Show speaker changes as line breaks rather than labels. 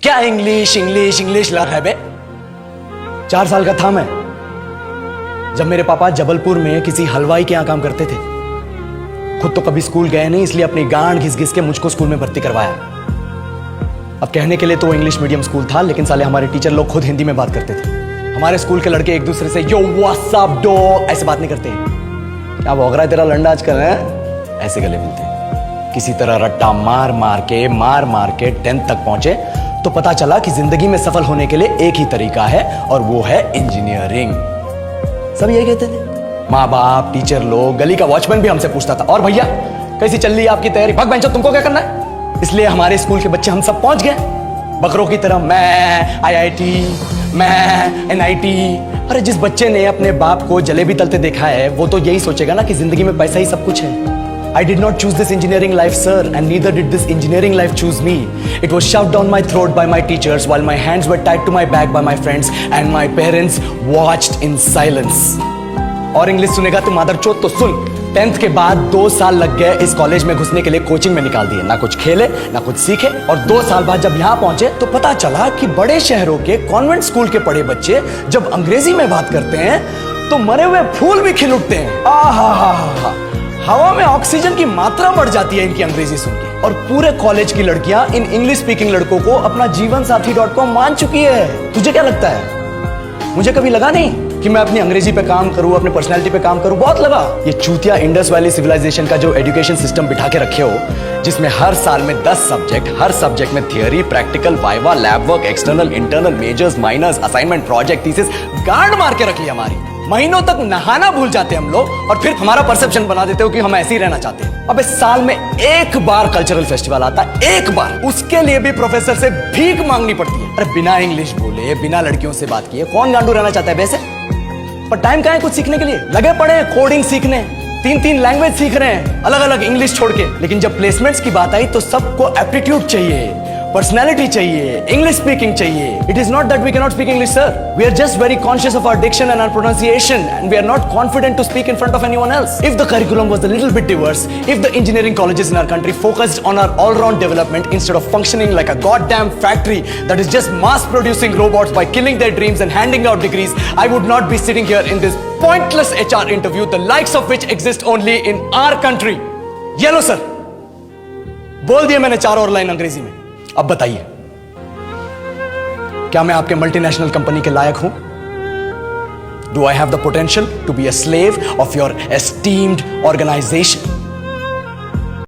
क्या English English English लग है बे। 4 साल का था मैं जब मेरे पापा जबलपुर में किसी हलवाई के यहां काम करते थे। खुद तो कभी स्कूल गए नहीं, इसलिए अपनी गांड घिस घिस के मुझको स्कूल में भर्ती करवाया। अब कहने के लिए तो वो इंग्लिश मीडियम स्कूल था, लेकिन साले हमारे टीचर लोग खुद हिंदी में बात करते थे। हमारे स्कूल के लड़के एक दूसरे से यो व्हाट्स अप डो ऐसे बात नहीं करते। क्या भौंक रहा है तेरा लंडा आजकल है, ऐसे गले मिलते। किसी तरह रट्टा मार मार के 10th तक पहुंचे तो पता चला कि जिंदगी में सफल होने के लिए एक ही तरीका है और वो है इंजीनियरिंग। सब यही कहते थे, माँ बाप, टीचर लोग, गली का वॉचमैन भी हमसे पूछता था, और भैया कैसी चल रही है आपकी तैयारी? भग बेंचो, तुमको क्या करना है? इसलिए हमारे स्कूल के बच्चे हम सब पहुंच गए बकरों की तरह। मैं IIT, मैं NIT। अरे जिस बच्चे ने अपने बाप को जलेबी तलते देखा है वो तो यही सोचेगा ना कि जिंदगी में पैसा ही सब कुछ है। I did not choose this engineering life, sir, and neither did this engineering life choose me. It was shoved down my throat by my teachers while my hands were tied to my back by my friends and my parents watched in silence. और English सुनेगा तो मादरचोद तो सुन। 10th के बाद 2 साल लग गए इस कॉलेज में घुसने के लिए, कोचिंग में निकाल दिए। ना कुछ खेले ना कुछ सीखे, और 2 साल बाद जब यहाँ पहुंचे तो पता चला कि बड़े शहरों के कॉन्वेंट स्कूल के पढ़े बच्चे जब अंग्रेजी में बात करते हैं तो मरे हुए फूल भी खिल उठते हैं। आहा, हवा में ऑक्सीजन की मात्रा बढ़ जाती है इनकी अंग्रेजी सुन के। और पूरे कॉलेज की लड़कियां इन इंग्लिश स्पीकिंग लड़कों को अपना जीवन साथी.com मान चुकी है। तुझे क्या लगता है? मुझे कभी लगा नहीं कि मैं अपनी अंग्रेजी पे काम करूं, अपने पर्सनालिटी पे काम करूं। बहुत लगा। ये चूतिया इंडस वैली सिविलाइजेशन का जो एजुकेशन सिस्टम बिठा के रखे हो, जिसमें हर साल में 10 सब्जेक्ट, हर सब्जेक्ट में theory, practical, viva, lab work, external, internal, majors, minors, assignment, project, thesis, गांड मार के रखी हमारी। महीनों तक नहाना भूल जाते हम लोग और फिर हमारा परसेप्शन बना देते हो कि हम ऐसे ही रहना चाहते हैं। अबे साल में एक बार कल्चरल फेस्टिवल आता है, एक बार, उसके लिए भी प्रोफेसर से भीख मांगनी पड़ती है। अरे बिना इंग्लिश बोले, बिना लड़कियों से बात किए कौन गांडू रहना चाहता है वैसे? पर टाइम कहां है कुछ सीखने के लिए? लगे पड़े हैं कोडिंग सीखने, 3 लैंग्वेज सीख रहे हैं अलग अलग, इंग्लिश छोड़ के। लेकिन जब प्लेसमेंट्स की बात आई तो सबको एप्टीट्यूड चाहिए, पर्सनैलिटी चाहिए, इंग्लिश स्पीकिंग चाहिए। It is not that we cannot speak English, sir. We are just very conscious of our diction and our pronunciation, and we are not confident to speak in front of anyone else. If the curriculum was a little bit diverse, if the engineering colleges in our country focused on our all-round development instead of functioning like a goddamn factory that is just mass-producing robots by killing their dreams and handing out degrees, I would not be sitting here in this pointless HR interview, the likes of which exist only in our country. Yellow, sir. बोल दिए मैंने 4 और line अंग्रेजी में। अब बताइए, क्या मैं आपके मल्टीनेशनल कंपनी के लायक हूं? Do I have the potential to be a slave of your esteemed organisation?